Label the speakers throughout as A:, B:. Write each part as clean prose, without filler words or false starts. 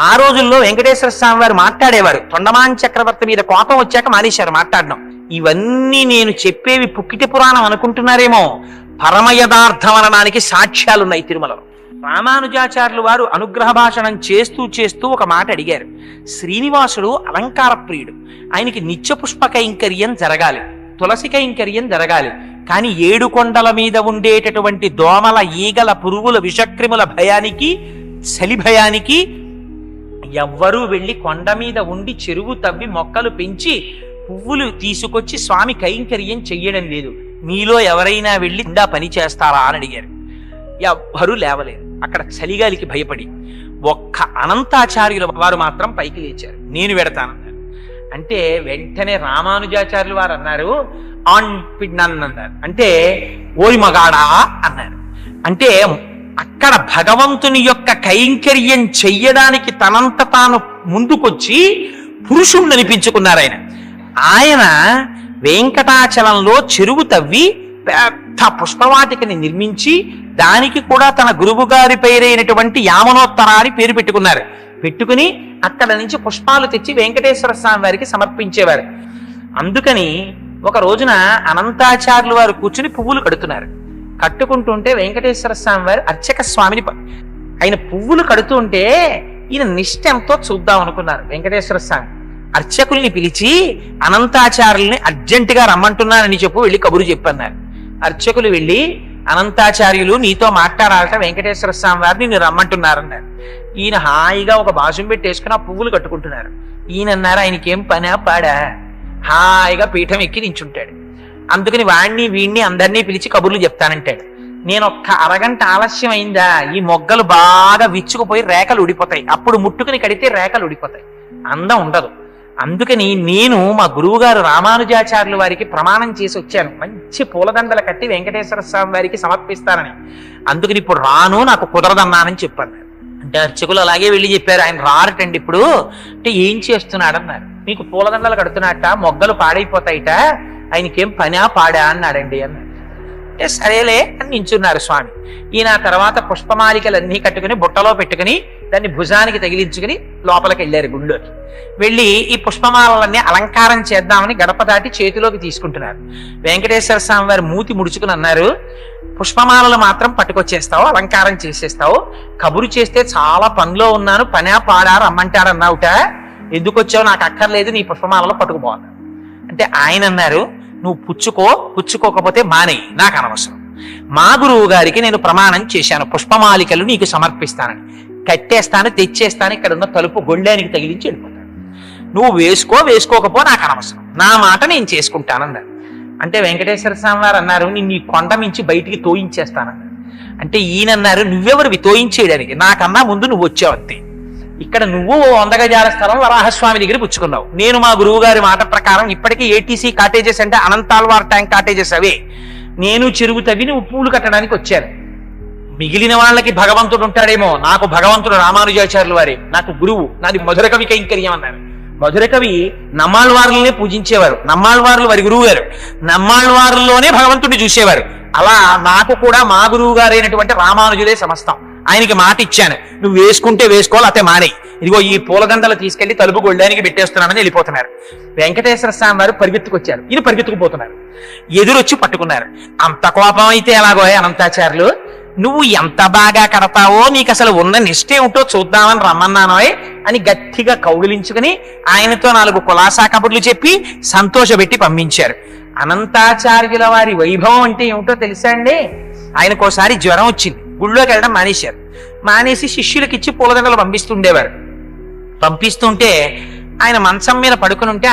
A: ఆ రోజుల్లో వెంకటేశ్వర స్వామి వారు మాట్లాడేవారు. తొండమాన్ చక్రవర్తి మీద కోపం వచ్చాక మానేశారు మాట్లాడడం. ఇవన్నీ నేను చెప్పేవి పుక్కిటి పురాణం అనుకుంటున్నారేమో, పరమ యథార్థం అనడానికి సాక్ష్యాలున్నాయి తిరుమలలో. రామానుజాచార్యులు వారు అనుగ్రహ భాషణం చేస్తూ చేస్తూ ఒక మాట అడిగారు. శ్రీనివాసుడు అలంకార ప్రియుడు, ఆయనకి నిత్య పుష్ప కైంకర్యం జరగాలి, తులసి కైంకర్యం జరగాలి. కానీ 7 కొండల మీద ఉండేటటువంటి దోమల, ఈగల, పురుగుల, విషక్రిముల భయానికి, చలి భయానికి ఎవ్వరూ వెళ్ళి కొండ మీద ఉండి చెరువు తవ్వి మొక్కలు పెంచి పువ్వులు తీసుకొచ్చి స్వామి కైంకర్యం చెయ్యడం లేదు. మీలో ఎవరైనా వెళ్ళి ఇందా పని చేస్తారా అని అడిగారు. ఎవ్వరూ లేవలేదు. అక్కడ చలిగాలికి భయపడి ఒక్క అనంతాచార్యుల వారు మాత్రం పైకి లేచారు. నేను వెడతానన్నారు. అంటే వెంటనే రామానుజాచార్యులు వారు అన్నారు, ఆన్ పిడ్నన్ అన్నారు. అంటే ఓరి మగాడా అన్నారు. అంటే అక్కడ భగవంతుని యొక్క కైంకర్యం చెయ్యడానికి తనంత తాను ముందుకొచ్చి పురుషుణ్ణి అనిపించుకున్నారు. ఆయన వెంకటాచలంలో చెరువు తవ్వి పెద్ద పుష్పవాటికని నిర్మించి దానికి కూడా తన గురువు గారి పేరైనటువంటి యామనోత్తరాన్ని పేరు పెట్టుకున్నారు. పెట్టుకుని అక్కడ నుంచి పుష్పాలు తెచ్చి వెంకటేశ్వర స్వామి వారికి సమర్పించేవారు. అందుకని ఒక రోజున అనంతాచార్యులు వారు కూర్చుని పువ్వులు కడుతున్నారు. కట్టుకుంటుంటే వెంకటేశ్వర స్వామి వారు అర్చక స్వామిని ఆయన పువ్వులు కడుతుంటే ఈయన నిష్ఠ ఎంతో చూద్దాం అనుకున్నారు. వెంకటేశ్వర స్వామి అర్చకుల్ని పిలిచి అనంతాచార్యుల్ని అర్జెంటుగా రమ్మంటున్నానని చెప్పు, వెళ్ళి కబురు చెప్పన్నారు. అర్చకులు వెళ్ళి అనంతాచార్యులు నీతో మాట్లాడాలట, వెంకటేశ్వర స్వామి వారిని నేను రమ్మంటున్నారన్నారు. ఈయన హాయిగా ఒక బాసుం పెట్టేసుకుని ఆ పువ్వులు కట్టుకుంటున్నారు. ఈయన అన్నారు, ఆయనకేం పనా పాడా, హాయిగా పీఠం ఎక్కి నించుంటాడు. అందుకని వాణ్ణి వీణ్ణి అందరినీ పిలిచి కబుర్లు చెప్తానంటాడు. నేను ఒక్క అరగంట ఆలస్యం అయిందా ఈ మొగ్గలు బాగా విచ్చుకుపోయి రేఖలు ఉడిపోతాయి, అప్పుడు ముట్టుకుని కడితే రేఖలు ఉడిపోతాయి, అందం ఉండదు. అందుకని నేను మా గురువు గారు రామానుజాచార్యుల వారికి ప్రమాణం చేసి వచ్చాను, మంచి పూలదండలు కట్టి వెంకటేశ్వర స్వామి వారికి సమర్పిస్తానని. అందుకని ఇప్పుడు రాను, నాకు కుదరదన్నానని చెప్పాను. అంటే అర్చకులు అలాగే వెళ్ళి చెప్పారు, ఆయన రారటండి ఇప్పుడు. అంటే ఏం చేస్తున్నాడన్నారు. మీకు పూలదండలు కడుతున్నట్ట, మొగ్గలు పాడైపోతాయిట, ఆయనకేం పనా పాడా అన్నాడండి అన్నాడు. అంటే సరేలే అని నించున్నారు స్వామి. ఈయన తర్వాత పుష్పమాలికలన్నీ కట్టుకుని బుట్టలో పెట్టుకుని దాన్ని భుజానికి తగిలించుకుని లోపలికి వెళ్ళారు గుళ్ళోకి. వెళ్ళి ఈ పుష్పమాలలన్నీ అలంకారం చేద్దామని గడప దాటి చేతిలోకి తీసుకుంటున్నారు. వెంకటేశ్వర స్వామి వారు మూతి ముడుచుకుని అన్నారు, పుష్పమాలలు మాత్రం పట్టుకొచ్చేస్తావు, అలంకారం చేసేస్తావు, కబురు చేస్తే చాలా పనిలో ఉన్నాను, పనా పాడా రమ్మంటారన్నావుట, ఎందుకు వచ్చావు, నాకు అక్కర్లేదు, నీ పుష్పమాలలో పట్టుకుపోవాలి. అంటే ఆయన అన్నారు, నువ్వు పుచ్చుకోకపోతే మానేయి, నాకు అనవసరం. మా గురువు గారికి నేను ప్రమాణం చేశాను, పుష్పమాలికలు నీకు సమర్పిస్తానని. కట్టేస్తాను, తెచ్చేస్తాను, ఇక్కడ ఉన్న తలుపు గొళ్ళానికి తగిలించి వెళ్ళిపోతాను. నువ్వు వేసుకోకపో, నాకు అనవసరం, నా మాట నేను చేసుకుంటానన్నారు. అంటే వెంకటేశ్వర స్వామి వారు అన్నారు, నిన్ను ఈ కొండ మించి బయటికి తోయించేస్తానన్నారు. అంటే ఈయనన్నారు, నువ్వెవరివి తోయించేయడానికి, నాకన్నా ముందు నువ్వు వచ్చావంతే. ఇక్కడ నువ్వు 100 గజాల స్థలం వరాహస్వామి దగ్గర పుచ్చుకున్నావు. నేను మా గురువు గారి మాట ప్రకారం ఇప్పటికీ ఏటీసీ కాటేజెస్ అంటే అనంతాల్వార్ ట్యాంక్ కాటేజెస్ అవే. నేను చెరువు తవ్వి నువ్వు పూలు కట్టడానికి వచ్చాను. మిగిలిన వాళ్ళకి భగవంతుడు ఉంటాడేమో, నాకు భగవంతుడు రామానుజాచార్యుల వారే నాకు గురువు, నాది మధుర కవి కైంకర్యం అన్నారు. మధుర కవి నమ్మాళ్వారులనే పూజించేవారు, నమ్మాళ్వారులు వారి గురువు గారు, నమ్మాళ్వారుల్లోనే భగవంతుడిని చూసేవారు. అలా నాకు కూడా మా గురువు గారైనటువంటి రామానుజులే సమస్తం. ఆయనకి మాట ఇచ్చాను, నువ్వు వేసుకుంటే వేసుకోవాలి, అతే మానేయి, ఇదిగో ఈ పూలదండలు తీసుకెళ్లి తలుపు గొళ్ళానికి పెట్టేస్తున్నానని వెళ్ళిపోతున్నారు. వెంకటేశ్వర స్వామి వారు పరిగెత్తుకొచ్చారు, ఈయన పరిగెత్తుకుపోతున్నారు. ఎదురొచ్చి పట్టుకున్నారు. అంత కోపం అయితే ఎలాగో అనంతాచార్యులు, నువ్వు ఎంత బాగా కడతావో, నీకు అసలు ఉన్న నిష్ఠే ఉంటో చూద్దామని రమ్మన్నానోయ్ అని గట్టిగా కౌగిలించుకుని ఆయనతో 4 కులాసా కబుర్లు చెప్పి సంతోషపెట్టి పంపించారు. అనంతాచార్యుల వారి వైభవం అంటే ఏమిటో తెలుసా అండి? ఆయనకోసారి జ్వరం వచ్చింది, గుళ్ళోకి వెళ్ళడం మానేశారు. మానేసి శిష్యులకి ఇచ్చి పూలదండలు పంపిస్తుండేవారు. పంపిస్తుంటే ఆయన మంచం మీద పడుకుని ఉంటే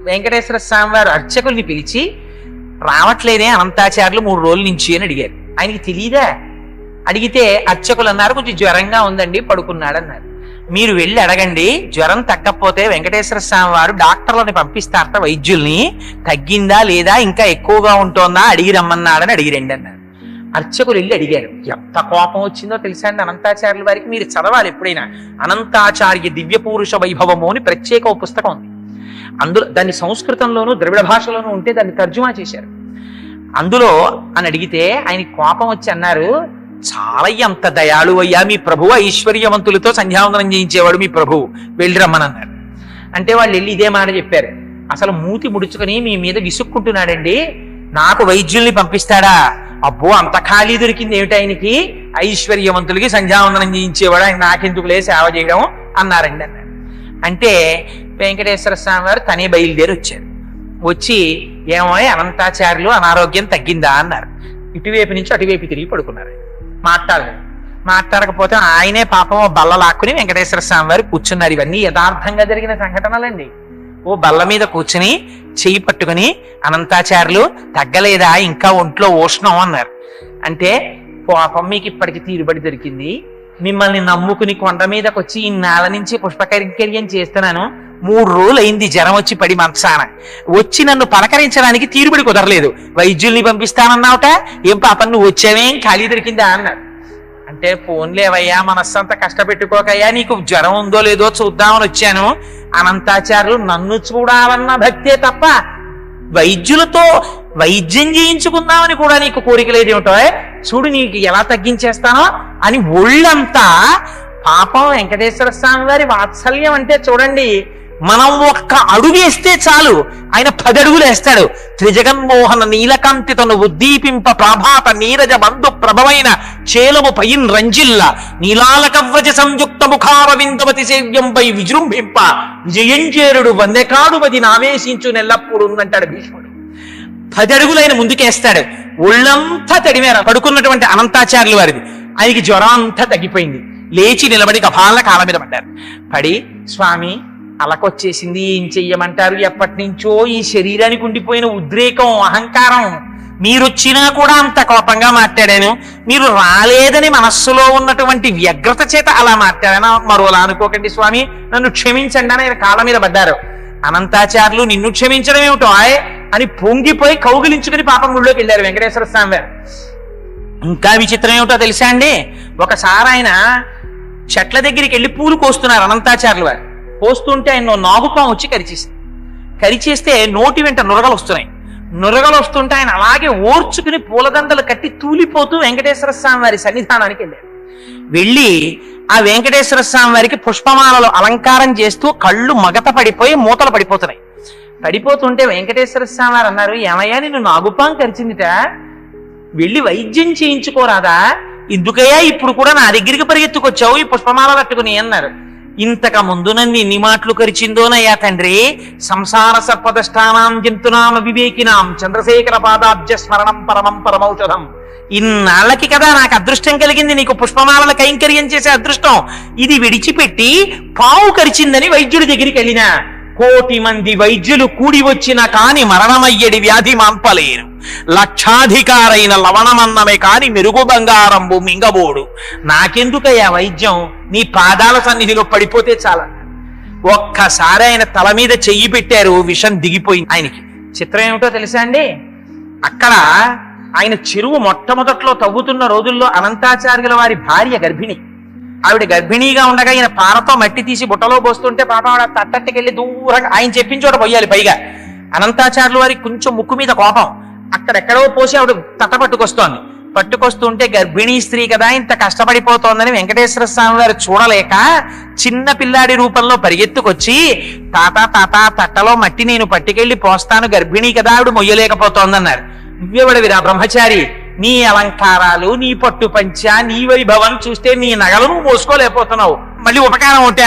A: వెంకటేశ్వర స్వామి వారు అర్చకుల్ని పిలిచి, రావట్లేదే అనంతాచార్యులు 3 రోజుల నుంచి అని అడిగారు. ఆయనకి తెలియదా? అడిగితే అర్చకులు అన్నారు, కొంచెం జ్వరంగా ఉందండి, పడుకున్నాడన్నారు. మీరు వెళ్ళి అడగండి, జ్వరం తగ్గకపోతే వెంకటేశ్వర స్వామి వారు డాక్టర్లని పంపిస్తారట, వైద్యుల్ని, తగ్గిందా లేదా ఇంకా ఎక్కువగా ఉంటోందా అడిగి రమ్మన్నాడని అడిగిరండి అన్నారు. అర్చకులు వెళ్ళి అడిగారు. ఎంత కోపం వచ్చిందో తెలుసా అండి అనంతాచార్యుల వారికి? మీరు చదవాలి ఎప్పుడైనా. అనంతాచార్య దివ్య పురుష వైభవము అని ప్రత్యేక ఒక పుస్తకం ఉంది. అందులో దాన్ని సంస్కృతంలోనూ ద్రవిడ భాషలోనూ ఉంటే దాన్ని తర్జుమా చేశారు. అందులో అని అడిగితే ఆయన కోపం వచ్చి అన్నారు, చాలా ఎంత దయాళు అయ్యా మీ ప్రభువు, ఐశ్వర్యవంతులతో సంధ్యావందనం చేయించేవాడు మీ ప్రభువు, వెళ్ళి రమ్మనన్నారు. అంటే వాళ్ళు వెళ్ళి ఇదే మాట చెప్పారు. అసలు మూతి ముడుచుకొని మీ మీద విసుక్కుంటున్నాడండి, నాకు వైద్యుల్ని పంపిస్తాడా? అబ్బో అంత ఖాళీ దొరికింది ఏమిటి ఆయనకి, ఐశ్వర్యవంతులకి సంధ్యావందనం చేయించేవాడు, ఆయన నాకెందుకులే సేవ చేయడం అన్నారండి అన్నారు. అంటే వెంకటేశ్వర స్వామి వారు తనే బయలుదేరి వచ్చారు. వచ్చి ఏమో అనంతాచార్యులు అనారోగ్యం తగ్గిందా అన్నారు. ఇటువైపు నుంచి అటువైపు తిరిగి పడుకున్నారు. మాట్లాడకపోతే ఆయనే పాపం బల్ల లాక్కుని వెంకటేశ్వర స్వామి వారు కూర్చున్నారు. ఇవన్నీ యథార్థంగా జరిగిన సంఘటనలండి. ఓ బల్ల మీద కూర్చుని చెయ్యి పట్టుకుని అనంతాచార్యులు తగ్గలేదా, ఇంకా ఒంట్లో ఉష్ణం అన్నారు. అంటే పాపం మీకు ఇప్పటికి తీరుబడి దొరికింది, మిమ్మల్ని నమ్ముకుని కొండ మీదకి వచ్చి ఈ నేల నుంచి పుష్పకైంకర్యం చేస్తున్నాను, 3 రోజులు అయింది జ్వరం వచ్చి పడి మంచాన, వచ్చి నన్ను పలకరించడానికి తీరుబడి కుదరలేదు, వైద్యుల్ని పంపిస్తానన్నావుట, ఏం పాపం నువ్వు వచ్చావేం ఖాళీ దొరికిందా అన్నారు. అంటే ఫోన్లేవయ్యా, మనస్సంతా కష్టపెట్టుకోకయ్యా, నీకు జ్వరం ఉందో లేదో చూద్దామని వచ్చాను. అనంతాచార్యులు నన్ను చూడాలన్న భక్తే తప్ప వైద్యులతో వైద్యం చేయించుకుందామని కూడా నీకు కోరిక లేదేమిటో, చూడు నీకు ఎలా తగ్గించేస్తానో అని ఒళ్ళంతా. పాపం వెంకటేశ్వర స్వామి వారి వాత్సల్యం అంటే చూడండి, మనం ఒక్క అడుగేస్తే చాలు ఆయన 10 అడుగులు వేస్తాడు. త్రిజగన్మోహన నీలకాంతి తను ఉద్దీపింప ప్రాభాత నీరజ బంధు ప్రభవైన చేలము పైన్ రంజిల్ల నీలాలకవ్రజ సంయుక్త ముఖారవిందవతి సేవ్యంపై విజృంభింప విజయంచేరుడు వందెకాడువది నావేశించు నెల్లప్పుడు అంటాడు భీష్ముడు. 10 అడుగులు ఆయన ముందుకేస్తాడు. ఒళ్ళంతా తడిమేర పడుకున్నటువంటి అనంతాచార్యుల వారిది. ఆయనకి జ్వరం అంతా తగ్గిపోయింది. లేచి నిలబడి గభాల కాళ్ళ మీద పడ్డారు. పడి స్వామి అలకొచ్చేసింది, ఏం చెయ్యమంటారు, ఎప్పటి నుంచో ఈ శరీరానికి ఉండిపోయిన ఉద్రేకం అహంకారం, మీరొచ్చినా కూడా అంత కోపంగా మాట్లాడాను, మీరు రాలేదని మనస్సులో ఉన్నటువంటి వ్యగ్రత చేత అలా మాట్లాడాను, మరోలా అనుకోకండి స్వామి, నన్ను క్షమించండి అని ఆయన కాళ్ళ మీద పడ్డారు. అనంతాచార్యులు నిన్ను క్షమించడం ఏమిటో అని పొంగిపోయి కౌగిలించుకుని పాపం గుళ్ళోకి వెళ్ళారు వెంకటేశ్వర స్వామి వారు. ఇంకా విచిత్రం ఏమిటో తెలుసా అండి, ఒకసారి ఆయన చెట్ల దగ్గరికి వెళ్ళి పూలు కోస్తున్నారు అనంతాచార్యుల వారు. కోస్తుంటే ఆయన నాగుపాము వచ్చి కరిచేస్తే నోటి వెంట నురగలు వస్తున్నాయి. నురగలు వస్తుంటే ఆయన అలాగే ఓర్చుకుని పూలదండలు కట్టి తూలిపోతూ వెంకటేశ్వర స్వామి వారి సన్నిధానానికి వెళ్ళారు. వెళ్ళి ఆ వెంకటేశ్వర స్వామి వారికి పుష్పమాలలో అలంకారం చేస్తూ కళ్ళు మగత పడిపోయి మూతలు పడిపోతున్నాయి. పడిపోతుంటే వెంకటేశ్వర స్వామి వారు అన్నారు, ఏమయ్యా నిన్ను నాగుపాం కరిచిందిట, వెళ్ళి వైద్యం చేయించుకోరాదా, ఎందుకయ్యా ఇప్పుడు కూడా నా దగ్గరికి పరిగెత్తుకొచ్చావు ఈ పుష్పమాల కట్టుకుని అన్నారు. ఇంతక ముందు నన్ను ఎన్ని మాటలు కరిచిందోనయ్యా తండ్రి, సంసార సర్పదష్టానాం జంతునామ వివేకినాం చంద్రశేఖర పాదాబ్జ స్మరణం పరమం పరమౌషధం. ఇన్నాళ్ళకి కదా నాకు అదృష్టం కలిగింది నీకు పుష్పమాలను కైంకర్యం చేసే అదృష్టం, ఇది విడిచిపెట్టి పావు కరిచిందని వైద్యుడి దగ్గరికి వెళ్ళినా 1,000,000 మంది వైద్యులు కూడి వచ్చిన కాని మరణమయ్యడి వ్యాధి మాంపలేరు, లక్షాధికారైన లవణమన్నమే కాని మెరుగు బంగారంబు మింగబోడు, నాకెందుకయ్యా వైద్యం, నీ పాదాల సన్నిధిలో పడిపోతే చాలా. ఒక్కసారి ఆయన తల మీద చెయ్యి పెట్టారు, విషం దిగిపోయింది ఆయనకి. చిత్రం ఏమిటో తెలుసా అండి, అక్కడ ఆయన చెరువు మొట్టమొదట్లో తవ్వుతున్న రోజుల్లో అనంతాచార్యుల వారి భార్య గర్భిణి. ఆవిడ గర్భిణీగా ఉండగా ఈయన పారతో మట్టి తీసి బుట్టలో పోస్తుంటే పాప ఆవిడ తట్టట్టుకెళ్ళి దూరంగా ఆయన చెప్పిన చోట పోయాలి. పైగా అనంతాచార్యుల వారికి కొంచెం ముక్కు మీద కోపం, అక్కడెక్కడో పోసి ఆవిడ తట్ట పట్టుకొస్తుంటే గర్భిణీ స్త్రీ కదా ఇంత కష్టపడిపోతోందని వెంకటేశ్వర స్వామి వారు చూడలేక చిన్న పిల్లాడి రూపంలో పరిగెత్తుకొచ్చి, తాత తట్టలో మట్టి నేను పట్టుకెళ్ళి పోస్తాను, గర్భిణీ కదా ఆవిడ మొయ్యలేకపోతోందన్నారు. నువ్వెవడవిరా బ్రహ్మచారి, నీ అలంకారాలు, నీ పట్టు పంచ, నీ వైభవం చూస్తే నీ నగలు నువ్వు మోసుకోలేకపోతున్నావు, మళ్ళీ ఉపకారం ఉంటే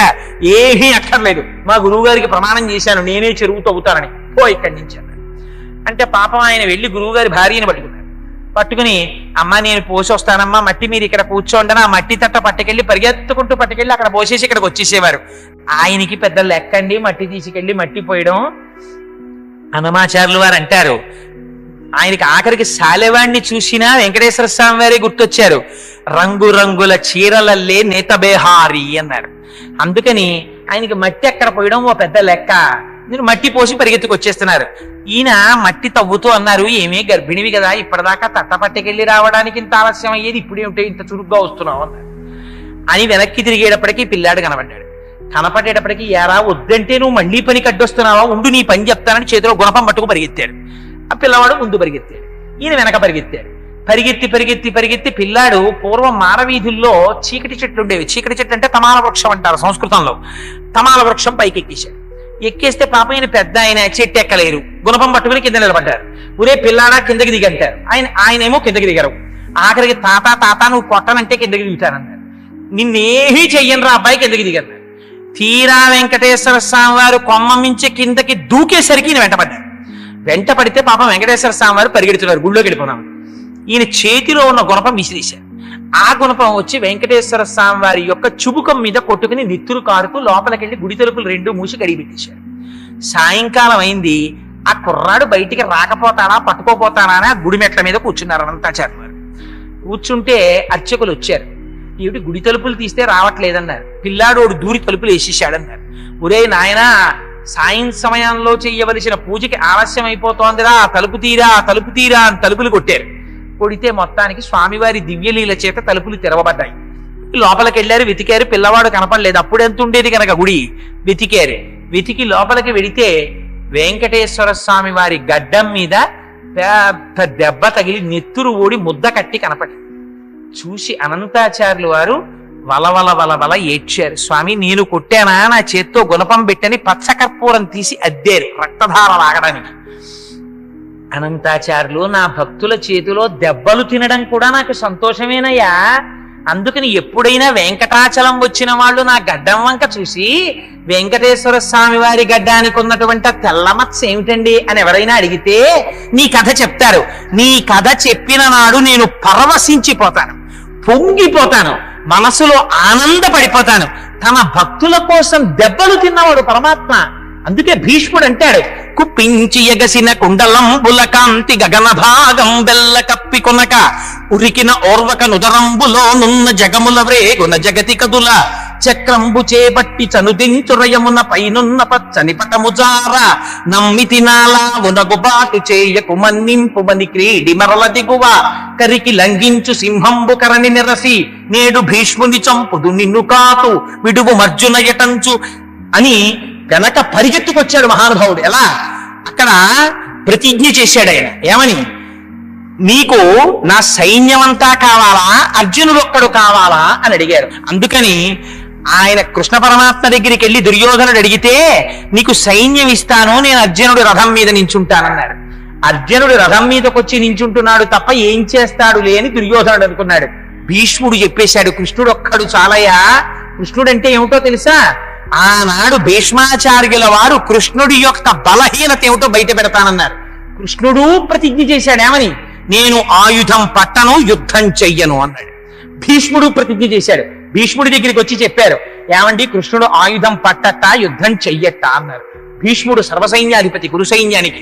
A: ఏమీ అక్కర్లేదు, మా గురువు గారికి ప్రమాణం చేశాను నేనే చెరువు తవ్వుతానని, పో ఇక్కడి నుంచి అన్నాడు. అంటే పాపం ఆయన వెళ్ళి గురువు గారి భార్యని పట్టుకుని అమ్మ నేను పోసి వస్తానమ్మా, మట్టి మీరు ఇక్కడ కూర్చోండి, ఆ మట్టి తట్ట పట్టుకెళ్ళి పరిగెత్తుకుంటూ పట్టుకెళ్ళి అక్కడ పోసేసి ఇక్కడికి వచ్చేసేవారు. ఆయనకి పెద్ద లెక్కండి మట్టి తీసుకెళ్ళి మట్టి పోయడం. అన్నమాచార్యులు వారు అంటారు, ఆయనకి ఆఖరికి శాలెవాణ్ణి చూసినా వెంకటేశ్వర స్వామి వారే గుర్తొచ్చారు. రంగురంగుల చీరలల్లే నేతబేహారి అన్నారు. అందుకని ఆయనకి మట్టి ఎక్కడ పోయడం ఓ పెద్ద లెక్క, మీరు మట్టి పోసి పరిగెత్తుకు వచ్చేస్తున్నారు. ఈయన మట్టి తవ్వుతూ అన్నారు, ఏమీ గర్భిణివి కదా, ఇప్పటిదాకా తట్ట పట్టుకెళ్ళి రావడానికి ఇంత ఆలస్యం అయ్యేది, ఇప్పుడేమిటో ఇంత చురుగ్గా వస్తున్నావు అన్నారు. అని వెనక్కి తిరిగేటప్పటికీ పిల్లాడు కనబడ్డాడు. కనపడేటప్పటికీ ఎరా వద్దంటే నువ్వు మళ్ళీ పని కడ్డొస్తున్నావా, ఉండు నీ పని చెప్తానని చేతిలో గుణపం పట్టుకు పరిగెత్తాడు. ఆ పిల్లవాడు ముందు పరిగెత్తాడు, ఈయన వెనక పరిగెత్తాడు. పరిగెత్తి పరిగెత్తి పరిగెత్తి పిల్లాడు పూర్వం మారవీధుల్లో చీకటి చెట్లు ఉండేవి. చీకటి చెట్లు అంటే తమాల వృక్షం అంటారు సంస్కృతంలో. తమాల వృక్షం పైకి ఎక్కేశాడు. ఎక్కేస్తే పాప ఆయన పెద్ద ఆయన చెట్టు ఎక్కలేరు, గుణపం పట్టుకుని కింద నిలబడ్డారు. ఒరే పిల్లాడా కిందకి దిగంటారు. ఆయనేమో కిందకి దిగరు. ఆఖరికి తాత తాత నువ్వు కొట్టనంటే కిందకి దిగుతారన్నారు. నిన్నేమీ చెయ్యను రా అబ్బాయి కిందకి దిగన్నారు. తీరా వెంకటేశ్వర స్వామి వారు కొమ్మ మించి కిందకి దూకేసరికి ఈయన వెంటపడ్డారు. వెంటపడితే పాపం వెంకటేశ్వర స్వామి వారు పరిగెడుతున్నారు, గుళ్ళోకి వెళ్ళిపోదాం. ఈయన చేతిలో ఉన్న గుణపం విసిరేశారు. ఆ గుణపం వచ్చి వెంకటేశ్వర స్వామి వారి యొక్క చుబుకం మీద కొట్టుకుని నిత్తురు కారుతూ లోపలికెళ్ళి గుడి తలుపులు 2 మూసి కడిగి పెట్టేశారు. సాయంకాలం అయింది. ఆ కుర్రాడు బయటికి రాకపోతానా పట్టుకోపోతానా అని ఆ గుడి మెట్ల మీద కూర్చున్నారు అనంతాచార్య వారు. కూర్చుంటే అర్చకులు వచ్చారు. ఏమిటి గుడి తలుపులు తీస్తే రావట్లేదన్నారు. పిల్లాడోడు దూరి తలుపులు వేసేసాడన్నారు. ఒరే నాయనా, సాయం సమయంలో చెయ్యవలసిన పూజకి ఆలస్యం అయిపోతోందిరా, తలుపు తీరా తలుపు తీరా అని తలుపులు కొట్టారు. కొడితే మొత్తానికి స్వామివారి దివ్యలీల చేత తలుపులు తెరవబడ్డాయి. లోపలికి వెళ్ళారు, వెతికారు, పిల్లవాడు కనపడలేదు. అప్పుడెంత ఉండేది కనుక గుడి. వెతికారు. వెతికి లోపలికి వెడితే వెంకటేశ్వర స్వామి వారి గడ్డం మీద పెద్ద దెబ్బ తగిలి నెత్తురు ఓడి ముద్ద కట్టి కనపడి చూసి అనంతాచార్యులు వారు వలవల వలవల ఏడ్చారు. స్వామి నేను కొట్టానా, నా చేత్తో గుణపం పెట్టని పచ్చకర్పూరం తీసి అద్దారు రక్తధార లాగడానికి. అనంతాచార్యులు, నా భక్తుల చేతిలో దెబ్బలు తినడం కూడా నాకు సంతోషమేనయ్యా. అందుకని ఎప్పుడైనా వెంకటాచలం వచ్చిన వాళ్ళు నా గడ్డం వంక చూసి వెంకటేశ్వర స్వామి వారి గడ్డానికి ఉన్నటువంటి తెల్లమత్స ఏమిటండి అని ఎవరైనా అడిగితే నీ కథ చెప్తారు. నీ కథ చెప్పిన నాడు నేను పరవశించిపోతాను, పొంగిపోతాను, మనసులో ఆనందపడిపోతాను. తన భక్తుల కోసం దెబ్బలు తిన్నవాడు పరమాత్మ. అందుకే భీష్ముడు అంటాడు, కుప్పించి ఎగసిన కుండలంబుల కాంతి గగన భాగం బెల్ల కప్పి కొనక ఉరికిన ఓర్వక నుదరంబులో నున్న జగముల వ్రేగున జగతి కదుల చక్రంబు చేపట్టి చనుదించురయమున పైనున్న పచ్చని పటముజార నమ్మితి నాలా ఉనగుబాటు చేయకు మన్నింపుమని క్రీడి మరల దిగువ కరికి లంఘించు సింహంబు కరణి నిరసి నేడు భీష్ముని చంపుదు నిన్ను కాతు విడువు మర్జున యటంచు అని వెనక పరిగెత్తుకొచ్చాడు మహానుభావుడు. ఎలా? అక్కడ ప్రతిజ్ఞ చేశాడు ఆయన. ఏమని? నీకు నా సైన్యమంతా కావాలా, అర్జునుడు ఒక్కడు కావాలా అని అడిగారు. అందుకని ఆయన కృష్ణ పరమాత్మ దగ్గరికి వెళ్ళి దుర్యోధనుడు అడిగితే నీకు సైన్యం ఇస్తాను, నేను అర్జునుడి రథం మీద నించుంటానన్నాడు. అర్జునుడు రథం మీదకొచ్చి నించుంటున్నాడు తప్ప ఏం చేస్తాడు లేని దుర్యోధనుడు అనుకున్నాడు. భీష్ముడు చెప్పేశాడు, కృష్ణుడు ఒక్కడు చాలయ్యా. కృష్ణుడు అంటే ఏమిటో తెలుసా? ఆనాడు భీష్మాచార్యుల వారు కృష్ణుడి యొక్క బలహీనత ఏమిటో బయట పెడతానన్నారు. కృష్ణుడు ప్రతిజ్ఞ చేశాడు. ఏమని? నేను ఆయుధం పట్టను, యుద్ధం చెయ్యను అన్నాడు. భీష్ముడు ప్రతిజ్ఞ చేశాడు. భీష్ముడి దగ్గరికి వచ్చి చెప్పారు, ఏమండి కృష్ణుడు ఆయుధం పట్టట, యుద్ధం చెయ్యట అన్నారు. భీష్ముడు సర్వసైన్యాధిపతి, కురు సైన్యానికి.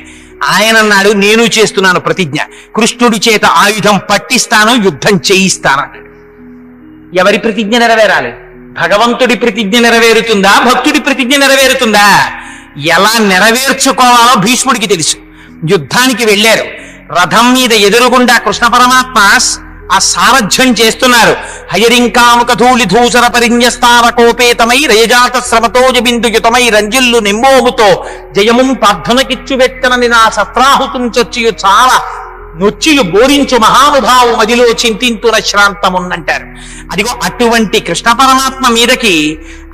A: ఆయన అన్నాడు, నేను చేస్తున్నాను ప్రతిజ్ఞ, కృష్ణుడి చేత ఆయుధం పట్టిస్తాను, యుద్ధం చేయిస్తాను అన్నాడు. ఎవరి ప్రతిజ్ఞ నెరవేరాలి? భగవంతుడి ప్రతిజ్ఞ నెరవేరుతుందా, భక్తుడి ప్రతిజ్ఞ నెరవేరుతుందా? ఎలా నెరవేర్చుకోవాలో భీష్ముడికి తెలుసు. యుద్ధానికి వెళ్ళారు. రథం మీద ఎదురుగుండా కృష్ణ పరమాత్మ ఆ సారథ్యం చేస్తున్నారు. హయరింకాముక ధూళి ధూసర పరిన్యస్తార కోపేతమై రయజాత శ్రమతోజ బిందుయుతమై రంజిల్లు నిమ్మోముతో జయముం ప్రార్థనకిచ్చు వెత్తనని నా సత్రాహుతుంచొచ్చియు చాలా నొచ్చియు బోరించు మహానుభావు మదిలో చింతింతున శ్రాంతమున్నంటారు. అదిగో అటువంటి కృష్ణ పరమాత్మ మీదకి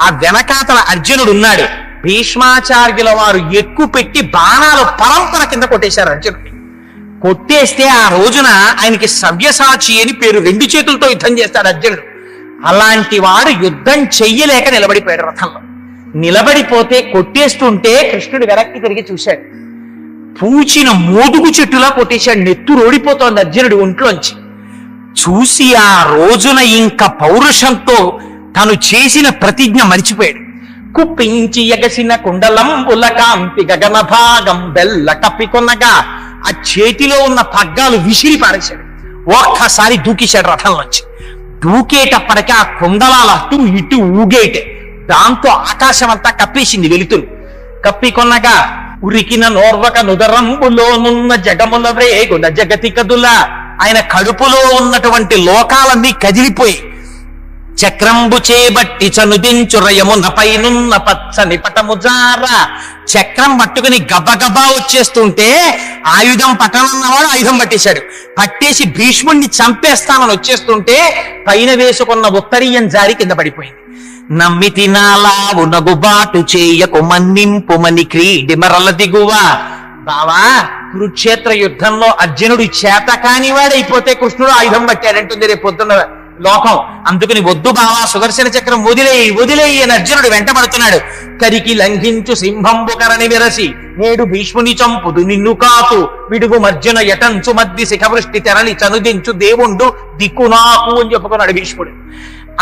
A: ఆ వెనకాతల అర్జునుడు ఉన్నాడు. భీష్మాచార్యుల వారు ఎక్కువ పెట్టి బాణాలు పరంపర కింద కొట్టేశారు అర్జునుడిని. కొట్టేస్తే ఆ రోజున ఆయనకి సవ్యసాచి అని పేరు. 2 చేతులతో యుద్ధం చేస్తాడు అర్జునుడు. అలాంటి వాడు యుద్ధం చెయ్యలేక నిలబడిపోయాడు రథంలో. నిలబడిపోతే కొట్టేస్తుంటే కృష్ణుడు వెనక్కి తిరిగి చూశాడు. పూచిన మోదుగు చెట్టులా కొట్టేశాడు. నెత్తురు ఓడిపోతోంది అర్జునుడి ఒంట్లోంచి. చూసి ఆ రోజున ఇంకా పౌరుషంతో తను చేసిన ప్రతిజ్ఞ మరిచిపోయాడు. కుప్పించి ఎగసిన కుండలంబుల కాంతి గగన భాగం బెల్ల కప్పికొనగా ఆ చేతిలో ఉన్న పగ్గాలు విసిరి పారేశాడు. ఒక్కసారి దూకేశాడు రథంలోంచి. దూకేటప్పటికీ ఆ కుండలాలు అటు ఇటు ఊగేటే. దాంతో ఆకాశం అంతా కప్పేసింది వెలుతురు. కప్పికొనగా ఉరికిన నోర్వక నుదరంబులోనున్న జగముల వ్రేగున జగతి కదుల ఆయన కడుపులో ఉన్నటువంటి లోకాలన్నీ కదిలిపోయి చక్రంబు చేబట్టి చనుదించు రయమున పైనున్న పచ్చని పటముజార చక్రం పట్టుకుని గబగబా వచ్చేస్తుంటే ఆయుధం పట్టనన్నవాడు ఆయుధం పట్టేశాడు. పట్టేసి భీష్ముణ్ణి చంపేస్తానని వచ్చేస్తుంటే పైన వేసుకున్న ఉత్తరీయం జారి కింద పడిపోయింది. నమ్మితి నాలావు నగుబాటు చేయకు మన్నింపుమని క్రీడిమరల దిగువ. బావా, కురుక్షేత్ర యుద్ధంలో అర్జునుడు చేత కానివాడైపోతే కృష్ణుడు ఆయుధం పట్టాడంటుంది రేపు పొద్దున్న లోకం. అందుకని వద్దు బావా, సుదర్శన చక్రం వదిలేయి అని అర్జునుడు వెంటబడుతున్నాడు. కరికి లంఘించు సింహంబు కరని విరసి నేడు భీష్ముని చంపుదు నిన్ను కాకు విడుగు మర్జున యటంచు మద్ది శిఖవృష్టి తెరలి చనుదించు దేవుండు దిక్కు నాకు అని చెప్పుకున్నాడు భీష్ముడు.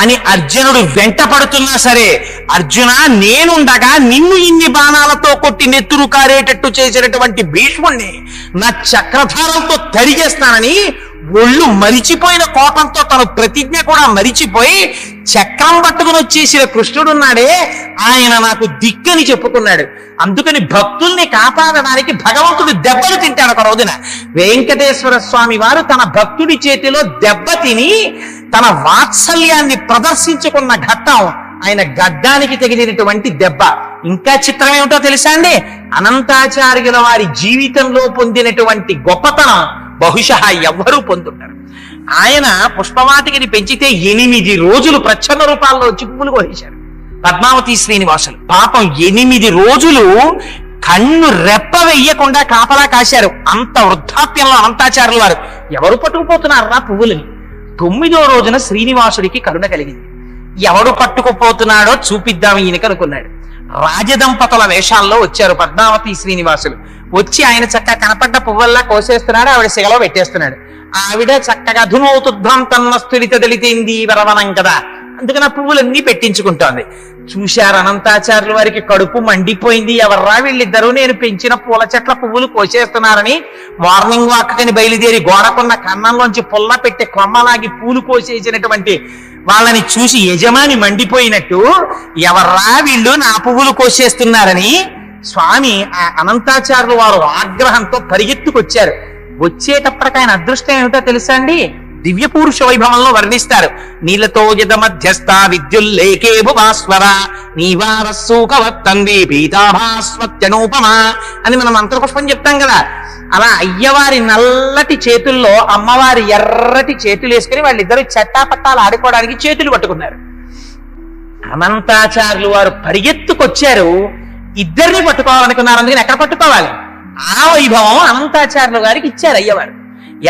A: అని అర్జునుడు వెంట పడుతున్నా సరే, అర్జున నేనుండగా నిన్ను ఇన్ని బాణాలతో కొట్టి నెత్తురు కారేటట్టు చేసినటువంటి భీష్ముణ్ణి నా చక్రధారంతో తరిగేస్తానని ఒళ్ళు మరిచిపోయిన కోపంతో తన ప్రతిజ్ఞ కూడా మరిచిపోయి చక్రం పట్టుకుని వచ్చేసిన కృష్ణుడున్నాడే, ఆయన నాకు దిక్కని చెప్పుకున్నాడు. అందుకని భక్తుల్ని కాపాడడానికి భగవంతుడు దెబ్బలు తింటాడు. ఒక రోజున వెంకటేశ్వర స్వామి వారు తన భక్తుడి చేతిలో దెబ్బ తిని తన వాత్సల్యాన్ని ప్రదర్శించుకున్న ఘట్టం ఆయన గడ్డానికి తగిలినటువంటి దెబ్బ. ఇంకా చిత్రం ఏమిటో తెలుసా అండి? అనంతాచార్యుల వారి జీవితంలో పొందినటువంటి గొప్పతనం బహుశా ఎవ్వరూ పొందుంటారు. ఆయన పుష్పవాటికని పెంచితే 8 రోజులు ప్రచ్ఛన్న రూపాల్లో వచ్చి పువ్వులు కోసేశారు పద్మావతి శ్రీనివాసులు. పాపం 8 రోజులు కన్ను రెప్ప వెయ్యకుండా కాపలా కాశారు. అంత వృద్ధాప్యంలో అనంతాచార్యుల వారు ఎవరు పట్టుకుపోతున్నారా పువ్వులని. 9వ రోజున శ్రీనివాసుడికి కరుణ కలిగింది. ఎవడు పట్టుకుపోతున్నాడో చూపిద్దాం ఈయనకి అనుకున్నాడు. రాజదంపతుల వేషాల్లో వచ్చారు పద్మావతి శ్రీనివాసులు. వచ్చి ఆయన చక్కగా కనపడ్డ పువ్వల్లా కోసేస్తున్నాడు, ఆవిడ శిగలో పెట్టేస్తున్నాడు. ఆవిడ చక్కగా ధునోతుధ్వం తన్నస్తులిత దళితేంది వరవనం కదా, అందుకని ఆ పువ్వులన్నీ పెట్టించుకుంటోంది. చూశారు అనంతాచార్యుల వారికి కడుపు మండిపోయింది. ఎవర్రా వీళ్ళిద్దరూ నేను పెంచిన పూల చెట్ల పువ్వులు కోసేస్తున్నారని మార్నింగ్ వాక్ అని బయలుదేరి గోడకున్న కన్నంలోంచి పుల్ల పెట్టే కొమ్మలాగి పూలు కోసేసినటువంటి వాళ్ళని చూసి యజమాని మండిపోయినట్టు, ఎవర్రా వీళ్ళు నా పువ్వులు కోసేస్తున్నారని స్వామి ఆ అనంతాచార్యులు వారు ఆగ్రహంతో పరిగెత్తుకొచ్చారు. వచ్చేటప్పటికి ఆయన అదృష్టం ఏమిటో తెలుసా అండి? దివ్య పురుష వైభవంలో వర్ణిస్తారు. నీలతో యద మధ్యస్థ విద్యుల్లేకే భువాస్వర నీవారస్సూకవత్తంది పీతాభాస్వత్యనూపమా అని మనం మంత్రపుష్పం చెప్తాం కదా. అలా అయ్యవారి నల్లటి చేతుల్లో అమ్మవారి ఎర్రటి చేతులు వేసుకుని వాళ్ళిద్దరూ చట్టాపట్టాలు ఆడుకోవడానికి చేతులు పట్టుకున్నారు. అనంతాచార్యులు వారు పరిగెత్తుకొచ్చారు. ఇద్దరిని పట్టుకోవాలనుకున్నారు. అందుకని ఎక్కడ పట్టుకోవాలి? ఆ వైభవం అనంతాచార్యులు గారికి ఇచ్చారు అయ్యవారు.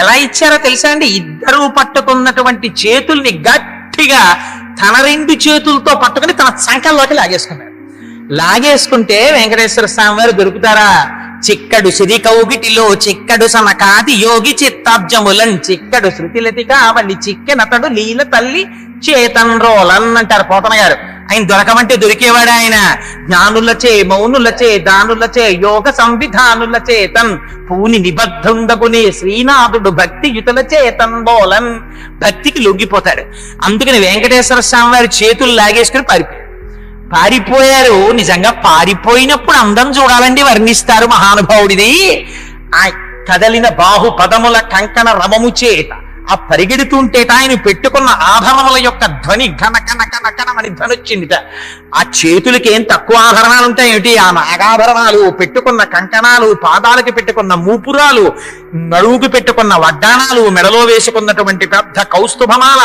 A: ఎలా ఇచ్చారో తెలుసా అండి? ఇద్దరు పట్టుకున్నటువంటి చేతుల్ని గట్టిగా తన 2 చేతులతో పట్టుకుని తన సంకల్లోకి లాగేసుకున్నారు. లాగేసుకుంటే వెంకటేశ్వర స్వామి వారు దొరుకుతారా? చిక్కడు సిరి కౌగిటిలో చిక్కడు సమకాది యోగి చిత్తాబ్జములన్ చిక్కడు శృతిలతి కావలి చిక్కెనతడు లీల తల్లి చేతన్ రోలన్ అంటారు పోతన గారు. ఆయన దొరకమంటే దొరికేవాడు ఆయన. జ్ఞానులచే మౌనులచే దానులచే యోగ సంవిధానుల చేతన్ పూని నిబద్ధుండగునే శ్రీనాథుడు భక్తి యుతుల చేతన్ బోలన్. భక్తికి లొంగిపోతాడు. అందుకని వెంకటేశ్వర స్వామి వారి చేతులు లాగేసుకుని పారిపోయారు. నిజంగా పారిపోయినప్పుడు అందం చూడాలండి, వర్ణిస్తారు మహానుభావుడిది. ఆ కదలిన బాహు పదముల కంకణ రమము చేత ఆ పరిగెడుతుంటేట ఆయన పెట్టుకున్న ఆభరణముల యొక్క ధ్వని ఘన కన కన కనమని ధ్వని వచ్చిందిట. ఆ చేతులకి ఏం తక్కువ ఆభరణాలు ఉంటాయేమిటి? ఆ నాగాభరణాలు, పెట్టుకున్న కంకణాలు, పాదాలకి పెట్టుకున్న మూపురాలు, నడువుకి పెట్టుకున్న వడ్డాణాలు, మెడలో వేసుకున్నటువంటి పెద్ద కౌస్తుభమాల,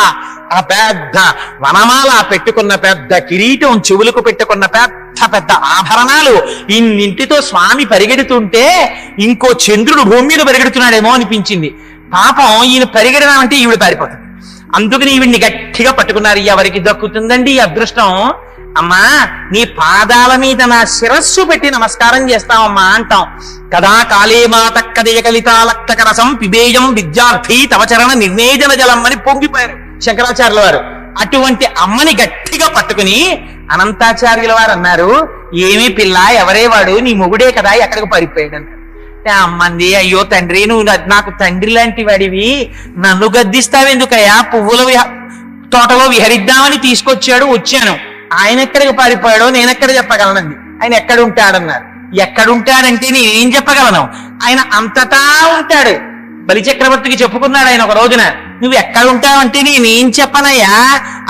A: ఆ పెద్ద వనమాల, పెట్టుకున్న పెద్ద కిరీటం, చెవులకు పెట్టుకున్న పెద్ద పెద్ద ఆభరణాలు, ఇన్నింటితో స్వామి పరిగెడుతుంటే ఇంకో చంద్రుడు భూమి మీద పరిగెడుతున్నాడేమో అనిపించింది. పాపం ఈయన పరిగెడడం అంటే ఈవిడ పారిపోతుంది. అందుకని ఈవిడ్ని గట్టిగా పట్టుకున్నారు. ఎవరికి దక్కుతుందండి ఈ అదృష్టం? అమ్మా, నీ పాదాల మీద నా శిరస్సు పెట్టి నమస్కారం చేస్తామమ్మా అంటాం కదా. కాళే మాత కదయ కలితాలక్తక రసం పిబేయం విద్యార్థి తవచరణ నిర్వేజన జలం అని పొంగిపోయారు శంకరాచార్యుల వారు. అటువంటి అమ్మని గట్టిగా పట్టుకుని అనంతాచార్యుల వారు అన్నారు, ఏమీ పిల్ల, ఎవరే వాడు? నీ మొగుడే కదా, ఎక్కడికి పారిపోయాడు అన్నారు. అమ్మంది, అయ్యో తండ్రి, నువ్వు నాకు తండ్రి లాంటి వాడివి, నన్ను గద్దిస్తావెందుకయ్యా? పువ్వుల తోటలో విహరిద్దామని తీసుకొచ్చాడు, వచ్చాను. ఆయన ఎక్కడికి పారిపోయాడో నేనెక్కడ చెప్పగలనండి. ఆయన ఎక్కడ ఉంటాడన్నారు. ఎక్కడుంటాడంటే నేనేం చెప్పగలను? ఆయన అంతటా ఉంటాడు. బలిచక్రవర్తికి చెప్పుకున్నాడు ఆయన ఒక రోజున, నువ్వు ఎక్కడ ఉంటావంటే నేనేం చెప్పనయ్యా,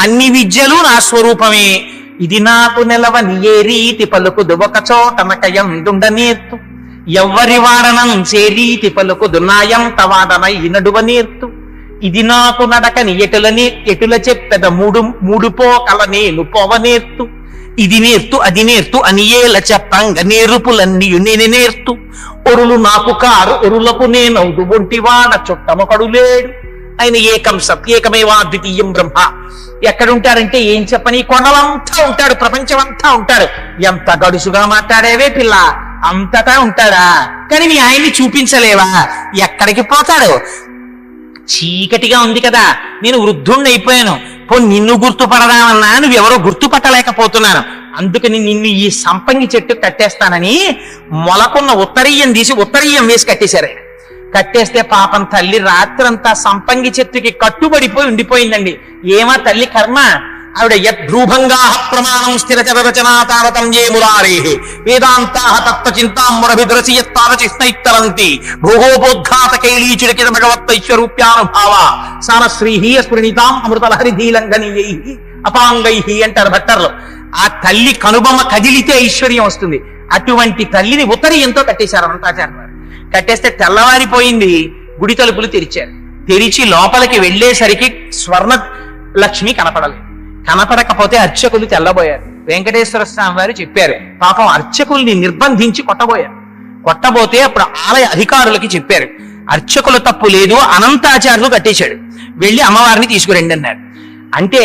A: అన్ని విద్యలు నా స్వరూపమే. ఇది నాకు నెలవని ఏ రీతి పలుకుదు ఒక చోట నకయందుండనేత్తు ఎవ్వరి వాడనం చేరీతి పలుకు దున్నాయంత వాడనై నడువ నేర్తు ఇది నాకు నడకని ఎటుల చెప్పెద మూడుపో కల నేను పోవ నేర్తు ఇది నేర్తు అది నేర్తు అని ఏల చెప్పంగ నేర్పులన్నీ నేను నేర్తు ఒరులు నాకు కారు ఒరులకు నేనవుదు ఒంటివాడ చుట్టమొకడు లేడు ఆయన ఏకం సత్ ఏకమేవా ద్వితీయం బ్రహ్మ. ఎక్కడుంటాడంటే ఏం చెప్పని కొండలంతా ఉంటాడు, ప్రపంచం అంతా ఉంటాడు. ఎంత గడుసుగా మాట్లాడేవే పిల్ల, అంతటా ఉంటాడా? కానీ నీ ఆయన్ని చూపించలేవా? ఎక్కడికి పోతాడు? చీకటిగా ఉంది కదా, నేను వృద్ధుణ్ణి అయిపోయాను, నిన్ను గుర్తుపడదామన్నా నువ్వెవరో గుర్తుపట్టలేకపోతున్నాను, అందుకని నిన్ను ఈ సంపంగి చెట్టు కట్టేస్తానని మొలకున్న ఉత్తరీయం తీసి ఉత్తరీయం వేసి కట్టేశారు. కట్టేస్తే పాపం తల్లి రాత్రంతా సంపంగి చెట్టుకి కట్టుబడిపోయి ఉండిపోయిందండి. ఏమా తల్లి కర్మ, ఆవిడ యద్రూభంగా ప్రమాణం స్థిరచరచనా తారతమ్యే మురారే వేదాంతా తత్వచింతామురభిదరసి యత్తారచిస్తైత్తరంతి భోగోపోద్ఘాత కైలీచుడికిద భగవత్తైశ్వరూప్యానుభావ సానశ్రీహి స్ఫురణితాం అమృతలహరిధీలంఘనీయై అపాంగై అంటారు భట్టర్లు. ఆ తల్లి కనుబొమ్మ కదిలితే ఐశ్వర్యం వస్తుంది. అటువంటి తల్లిని ఉత్తరీయంతో కట్టేశారు అనంతాచార్య వారు. కట్టేస్తే తెల్లవారిపోయింది, గుడి తలుపులు తెరిచారు. తెరిచి లోపలికి వెళ్ళేసరికి స్వర్ణ లక్ష్మి కనపడలేదు. కనపడకపోతే అర్చకులు తెల్లబోయారు. వెంకటేశ్వర స్వామి వారు చెప్పారు, పాపం అర్చకుల్ని నిర్బంధించి కొట్టబోయారు. కొట్టబోతే అప్పుడు ఆలయ అధికారులకి చెప్పారు, అర్చకుల తప్పు లేదు, అనంతాచార్యులు కట్టేశాడు, వెళ్ళి అమ్మవారిని తీసుకురండి అన్నారు. అంటే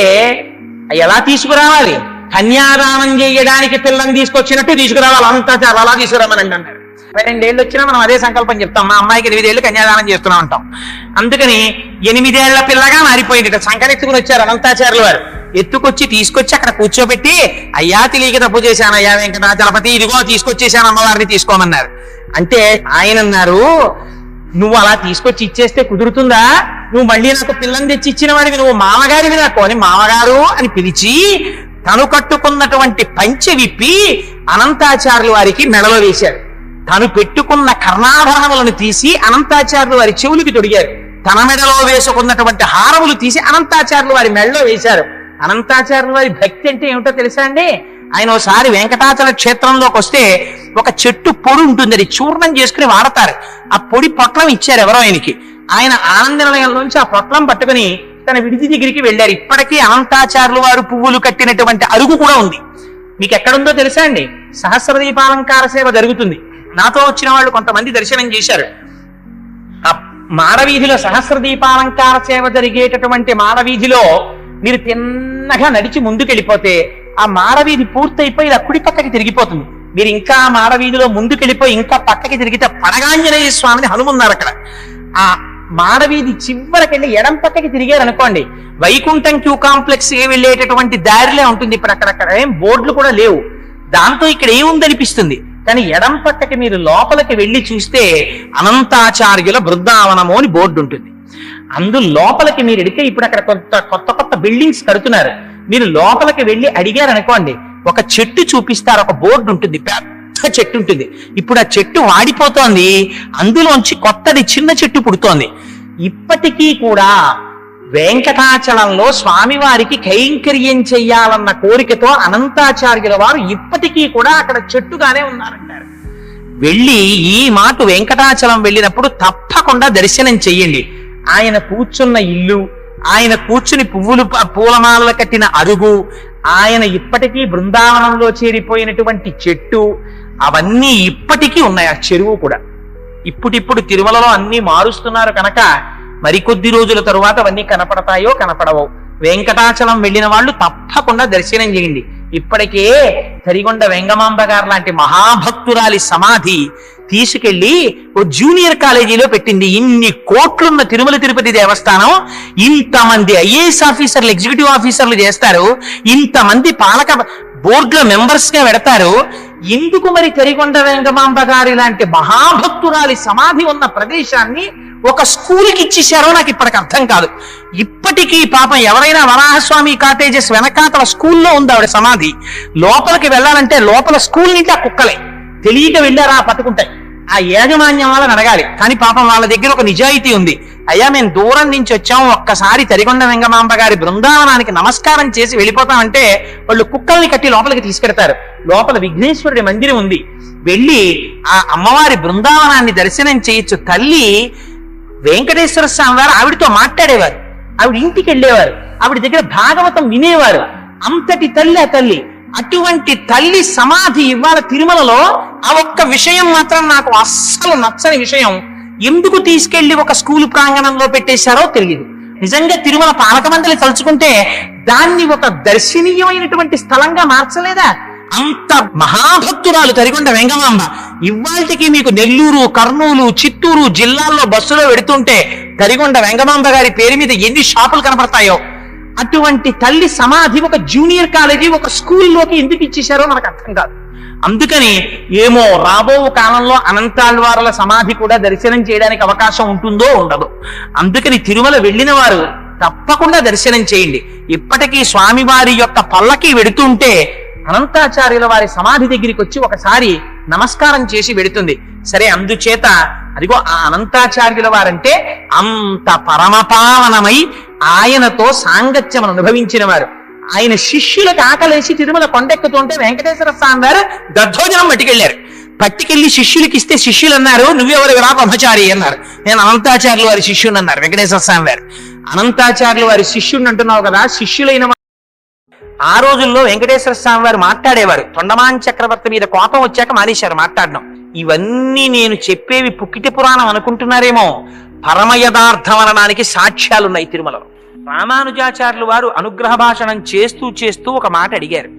A: ఎలా తీసుకురావాలి? కన్యాదానం చేయడానికి పిల్లని తీసుకొచ్చినట్టు తీసుకురావాలి, అనంతాచార్యులు అలా తీసుకురామనండి అన్నారు. 2 ఏళ్ళు వచ్చినా మనం అదే సంకల్పం చెప్తాం, మా అమ్మాయికి 8 ఏళ్ళు కన్యాదానం చేస్తున్నాం అంటాం. అందుకని 8 ఏళ్ల పిల్లగా మారిపోయింది. సంకరెత్తుకుని వచ్చారు అనంతాచార్యులు వారు. ఎత్తుకొచ్చి తీసుకొచ్చి అక్కడ కూర్చోబెట్టి, అయ్యా తెలియక తప్పు చేశాను అయ్యా వెంకటాచలపతి, ఇదిగో తీసుకొచ్చేసాను అమ్మవారిని తీసుకోమన్నారు. అంటే ఆయన అన్నారు, నువ్వు అలా తీసుకొచ్చి ఇచ్చేస్తే కుదురుతుందా? నువ్వు మళ్ళీ నాకు పిల్లని తెచ్చి ఇచ్చిన వాడివి, నువ్వు మామగారివి నాకు అని మామగారు అని పిలిచి తను కట్టుకున్నటువంటి పంచె విప్పి అనంతాచార్యుల వారికి మెడలో వేశారు. తను పెట్టుకున్న కర్ణాభరణములను తీసి అనంతాచార్యుల వారి చెవులకి తొడిగారు. తన మెడలో వేసుకున్నటువంటి హారములు తీసి అనంతాచార్యుల వారి మెడలో వేశారు. అనంతాచార్యుల వారి భక్తి అంటే ఏమిటో తెలుసా అండి? ఆయన ఒకసారి వెంకటాచల క్షేత్రంలోకి వస్తే ఒక చెట్టు పొడి ఉంటుంది, అది చూర్ణం చేసుకుని వాడతారు. ఆ పొడి పొట్లం ఇచ్చారు ఎవరో ఆయనకి. ఆయన ఆనంద నిలయంలోంచి ఆ పొట్లం పట్టుకుని తన విడిది దగ్గరికి వెళ్ళారు. ఇప్పటికీ అనంతాచార్యుల వారు పువ్వులు కట్టినటువంటి అరుగు కూడా ఉంది. మీకు ఎక్కడుందో తెలుసా అండి? సహస్రదీపాలంకార సేవ జరుగుతుంది. నాతో వచ్చిన వాళ్ళు కొంతమంది దర్శనం చేశారు. ఆ మాడవీధిలో సహస్రదీపాలంకార సేవ జరిగేటటువంటి మాడవీధిలో మీరు తిన్నగా నడిచి ముందుకెళ్ళిపోతే ఆ మాడవీధి పూర్తయిపోయి ఇలా కుడి పక్కకి తిరిగిపోతుంది. మీరు ఇంకా మాడవీధిలో ముందుకెళ్ళిపోయి ఇంకా పక్కకి తిరిగితే పడగాంజనేయ స్వామిని హనుమన్నారు అక్కడ. ఆ మాడవీధి చివరికెళ్ళి ఎడం పక్కకి తిరిగారు అనుకోండి, వైకుంఠం క్యూ కాంప్లెక్స్ వెళ్ళేటటువంటి దారిలో ఉంటుంది. ఇప్పుడు అక్కడక్కడ ఏం బోర్డులు కూడా లేవు, దాంతో ఇక్కడ ఏముందనిపిస్తుంది. కానీ ఎడం పక్కకి మీరు లోపలికి వెళ్ళి చూస్తే అనంతాచార్యుల బృందావనము అని బోర్డు ఉంటుంది. అందు లోపలికి మీరు ఎడితే ఇప్పుడు అక్కడ కొత్త కొత్త బిల్డింగ్స్ కడుతున్నారు. మీరు లోపలికి వెళ్ళి అడిగారు అనుకోండి, ఒక చెట్టు చూపిస్తారు, ఒక బోర్డు ఉంటుంది, పెద్ద చెట్టు ఉంటుంది. ఇప్పుడు ఆ చెట్టు వాడిపోతోంది, అందులోంచి కొత్తది చిన్న చెట్టు పుడుతోంది. ఇప్పటికీ కూడా వెంకటాచలంలో స్వామివారికి కైంకర్యం చెయ్యాలన్న కోరికతో అనంతాచార్యుల వారు ఇప్పటికీ కూడా అక్కడ చెట్టుగానే ఉన్నారంటారు. వెళ్ళి ఈ మాట వెంకటాచలం వెళ్ళినప్పుడు తప్పకుండా దర్శనం చెయ్యండి. ఆయన కూర్చున్న ఇల్లు, ఆయన కూర్చుని పూలమాలలు కట్టిన అరుగు, ఆయన ఇప్పటికీ బృందావనంలో చేరిపోయినటువంటి చెట్టు, అవన్నీ ఇప్పటికీ ఉన్నాయి. ఆ చెరువు కూడా ఇప్పుడిప్పుడు తిరుమలలో అన్ని మారుస్తున్నారు కనుక మరికొద్ది రోజుల తరువాత అవన్నీ కనపడతాయో కనపడవో. వెంకటాచలం వెళ్ళిన వాళ్ళు తప్పకుండా దర్శనం చేయండి. ఇప్పటికే తరిగొండ వెంగమాంబ గారు లాంటి మహాభక్తురాలి సమాధి తీసుకెళ్లి ఓ జూనియర్ కాలేజీలో పెట్టింది. ఇన్ని కోట్లున్న తిరుమల తిరుపతి దేవస్థానం ఇంతమంది ఐఏఎస్ ఆఫీసర్లు, ఎగ్జిక్యూటివ్ ఆఫీసర్లు చేస్తారు, ఇంతమంది పాలక బోర్డులో మెంబర్స్ గా పెడతారు. ఎందుకు మరి తరిగొండ వెంగమాంబ గారి లాంటి మహాభక్తురాలి సమాధి ఉన్న ప్రదేశాన్ని ఒక స్కూల్కి ఇచ్చేసారో నాకు ఇప్పటికి అర్థం కాదు. ఇప్పటికీ పాపం ఎవరైనా వరాహస్వామి కాటేజెస్ వెనకాతల స్కూల్లో ఉంది ఆవిడ సమాధి. లోపలికి వెళ్ళాలంటే లోపల స్కూల్ నుంచి ఆ కుక్కలే తెలియక వెళ్ళారా పట్టుకుంటాయి. ఆ యాజమాన్యం వాళ్ళని అడగాలి. కానీ పాపం వాళ్ళ దగ్గర ఒక నిజాయితీ ఉంది. అయ్యా మేము దూరం నుంచి వచ్చాము, ఒక్కసారి తరిగొండ వెంగమాంబ గారి బృందావనానికి నమస్కారం చేసి వెళ్ళిపోతామంటే వాళ్ళు కుక్కల్ని కట్టి లోపలికి తీసుకెడతారు. లోపల విఘ్నేశ్వరుడి మందిరం ఉంది. వెళ్ళి ఆ అమ్మవారి బృందావనాన్ని దర్శనం చేయొచ్చు. తల్లి వెంకటేశ్వర స్వామి వారు ఆవిడతో మాట్లాడేవారు, ఆవిడ ఇంటికి వెళ్ళేవారు, ఆవిడ దగ్గర భాగవతం వినేవారు. అంతటి తల్లి ఆ తల్లి. అటువంటి తల్లి సమాధి ఇవాళ తిరుమలలో. ఆ ఒక్క విషయం మాత్రం నాకు అస్సలు నచ్చని విషయం. ఎందుకు తీసుకెళ్లి ఒక స్కూల్ ప్రాంగణంలో పెట్టేశారో తెలియదు. నిజంగా తిరుమల పాలక మండలి తలుచుకుంటే దాన్ని ఒక దర్శనీయమైనటువంటి స్థలంగా మార్చలేదా? అంత మహాభక్తురాలు తరిగొండ వెంగమాంబ. ఇవాళకి మీకు నెల్లూరు, కర్నూలు, చిత్తూరు జిల్లాల్లో బస్సులో వెడుతుంటే తరిగొండ వెంగమాంబ గారి పేరు మీద ఎన్ని షాపులు కనపడతాయో. అటువంటి తల్లి సమాధి ఒక జూనియర్ కాలేజీ, ఒక స్కూల్లోకి ఎందుకు ఇచ్చేశారో మనకు అర్థం కాదు. అందుకని ఏమో రాబో కాలంలో అనంతాళ్వార్ల సమాధి కూడా దర్శనం చేయడానికి అవకాశం ఉంటుందో ఉండదో. అందుకని తిరుమల వెళ్ళిన వారు తప్పకుండా దర్శనం చేయండి. ఇప్పటికీ స్వామివారి యొక్క పల్లకి వెడుతుంటే అనంతాచార్యుల వారి సమాధి దగ్గరికి వచ్చి ఒకసారి నమస్కారం చేసి వెడుతుంది. సరే, అందుచేత అదిగో ఆ అనంతాచార్యుల వారంటే అంత పరమపావనమై ఆయనతో సాంగత్యం అనుభవించిన వారు. ఆయన శిష్యులకు ఆకలేసి తిరుమల కొండెక్కుతుంటే వెంకటేశ్వర స్వామి వారు దద్దోజనం పట్టుకెళ్లి శిష్యులకి ఇస్తే శిష్యులు అన్నారు, నువ్వెవరు రా బ్రహ్మచారి అన్నారు. నేను అనంతాచార్యుల వారి శిష్యుని అన్నారు వెంకటేశ్వర స్వామి వారు. అనంతాచార్యుల వారి శిష్యుని అంటున్నావు కదా, శిష్యులైన ఆ రోజుల్లో వెంకటేశ్వర స్వామి వారు మాట్లాడేవారు. తొండమాన్ చక్రవర్తి మీద కోపం వచ్చాక మానేశారు మాట్లాడడం. ఇవన్నీ నేను చెప్పేవి పుక్కిటి పురాణం అనుకుంటున్నారేమో, పరమ యథార్థం అనడానికి సాక్ష్యాలున్నాయి తిరుమలలో. రామానుజాచార్యులు వారు అనుగ్రహ భాషణం చేస్తూ చేస్తూ ఒక మాట అడిగారు.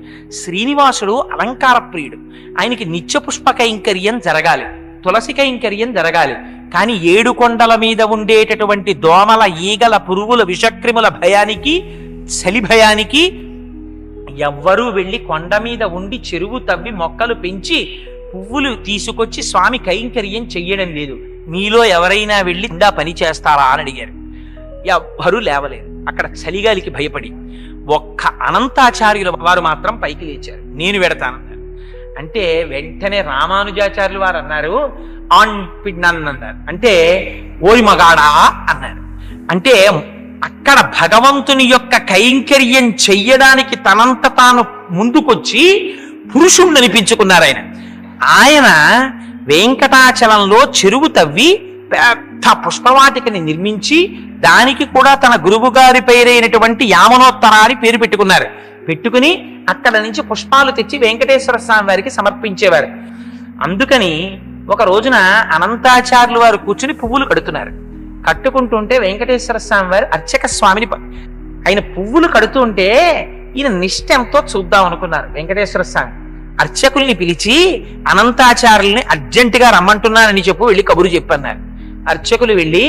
A: శ్రీనివాసుడు అలంకార ప్రియుడు, ఆయనకి నిత్య పుష్ప కైంకర్యం జరగాలి, తులసి కైంకర్యం జరగాలి. కానీ 7 కొండల మీద ఉండేటటువంటి దోమల, ఈగల, పురుగుల, విషక్రిముల భయానికి, చలి భయానికి ఎవ్వరూ వెళ్ళి కొండ మీద ఉండి చెరువు తవ్వి మొక్కలు పెంచి పువ్వులు తీసుకొచ్చి స్వామి కైంకర్యం చెయ్యడం లేదు. మీలో ఎవరైనా వెళ్ళి ఇందా పని చేస్తారా అని అడిగారు. ఎవ్వరూ లేవలేదు. అక్కడ చలిగాలికి భయపడి ఒక్క అనంతాచార్యుల వారు మాత్రం పైకి లేచారు. నేను వెడతానన్నారు. అంటే వెంటనే రామానుజాచార్యులు వారు అన్నారు, అన్నారు. అంటే ఓరి మగాడా అన్నారు. అంటే అక్కడ భగవంతుని యొక్క కైంకర్యం చెయ్యడానికి తనంత తాను ముందుకొచ్చి పురుషుణ్ణి అనిపించుకున్నారు. ఆయన వెంకటాచలంలో చెరువు తవ్వి పెద్ద పుష్పవాటికని నిర్మించి దానికి కూడా తన గురువు గారి పేరైనటువంటి యామనోత్తరాన్ని పేరు పెట్టుకున్నారు. పెట్టుకుని అక్కడ నుంచి పుష్పాలు తెచ్చి వెంకటేశ్వర స్వామి వారికి సమర్పించేవారు. అందుకని ఒక రోజున అనంతాచార్యులు వారు కూర్చుని పువ్వులు కడుతున్నారు. కట్టుకుంటుంటే వెంకటేశ్వర స్వామి వారు అర్చక స్వామిని ఆయన పువ్వులు కడుతుంటే ఈయన నిష్ఠ ఎంతో చూద్దాం అనుకున్నారు. వెంకటేశ్వర స్వామి అర్చకుల్ని పిలిచి అనంతాచార్యుల్ని అర్జెంటుగా రమ్మంటున్నానని చెప్పు, వెళ్ళి కబురు చెప్పన్నారు. అర్చకులు వెళ్ళి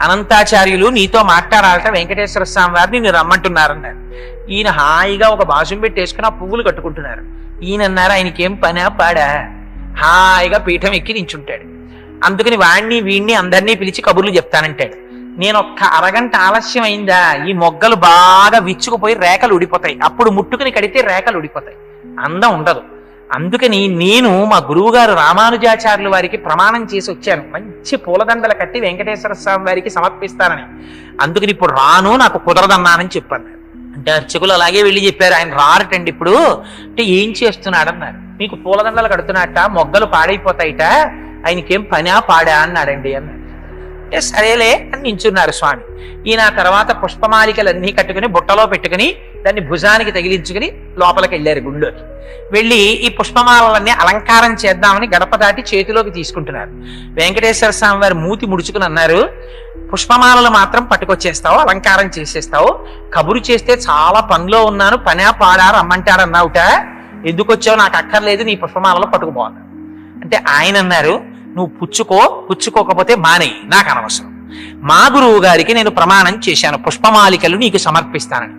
A: అనంతాచార్యులు నీతో మాట్లాడాలట, వెంకటేశ్వర స్వామి వారిని నేను రమ్మంటున్నారన్నారు. ఈయన హాయిగా ఒక బాసుం పెట్టేసుకుని ఆ పువ్వులు కట్టుకుంటున్నారు. ఈయన అన్నారు, ఆయనకేం పనా పాడా, హాయిగా పీఠం ఎక్కి నించుంటాడు. అందుకని వాణ్ణి వీణ్ణి అందరినీ పిలిచి కబుర్లు చెప్తానంటాడు. నేను ఒక్క అరగంట ఆలస్యం అయిందా ఈ మొగ్గలు బాగా విచ్చుకుపోయి రేఖలు ఉడిపోతాయి. అప్పుడు ముట్టుకుని కడితే రేఖలు ఉడిపోతాయి, అందం ఉండదు. అందుకని నేను మా గురువు గారు రామానుజాచార్యుల వారికి ప్రమాణం చేసి వచ్చాను, మంచి పూలదండలు కట్టి వెంకటేశ్వర స్వామి వారికి సమర్పిస్తానని. అందుకని ఇప్పుడు రాను, నాకు కుదరదన్నానని చెప్పాను. అంటే అర్చకులు అలాగే వెళ్ళి చెప్పారు, ఆయన రారటండి ఇప్పుడు. అంటే ఏం చేస్తున్నాడన్నారు. మీకు పూలదండలు కడుతున్నట్ట, మొగ్గలు పాడైపోతాయిట, ఆయనకేం పనా పాడా అన్నాడండి అన్నాడు. అంటే సరేలే అని నించున్నారు స్వామి. ఈయన తర్వాత పుష్పమాలికలన్నీ కట్టుకుని బుట్టలో పెట్టుకుని దాన్ని భుజానికి తగిలించుకుని లోపలికి వెళ్ళారు గుళ్ళోకి. వెళ్ళి ఈ పుష్పమాలలన్నీ అలంకారం చేద్దామని గడప దాటి చేతిలోకి తీసుకుంటున్నారు. వెంకటేశ్వర స్వామి వారు మూతి ముడుచుకుని అన్నారు, పుష్పమాలలు మాత్రం పట్టుకొచ్చేస్తావు, అలంకారం చేసేస్తావు, కబురు చేస్తే చాలా పనిలో ఉన్నాను, పనా పాడా రమ్మంటారన్నావుట, ఎందుకు వచ్చావు, నాకు అక్కర్లేదు, నీ పుష్పమాలలో పట్టుకుపోవాలి. అంటే ఆయన అన్నారు, నువ్వు పుచ్చుకోకపోతే మానేయి, నాకు అనవసరం. మా గురువు గారికి నేను ప్రమాణం చేశాను పుష్పమాలికలు నీకు సమర్పిస్తానని.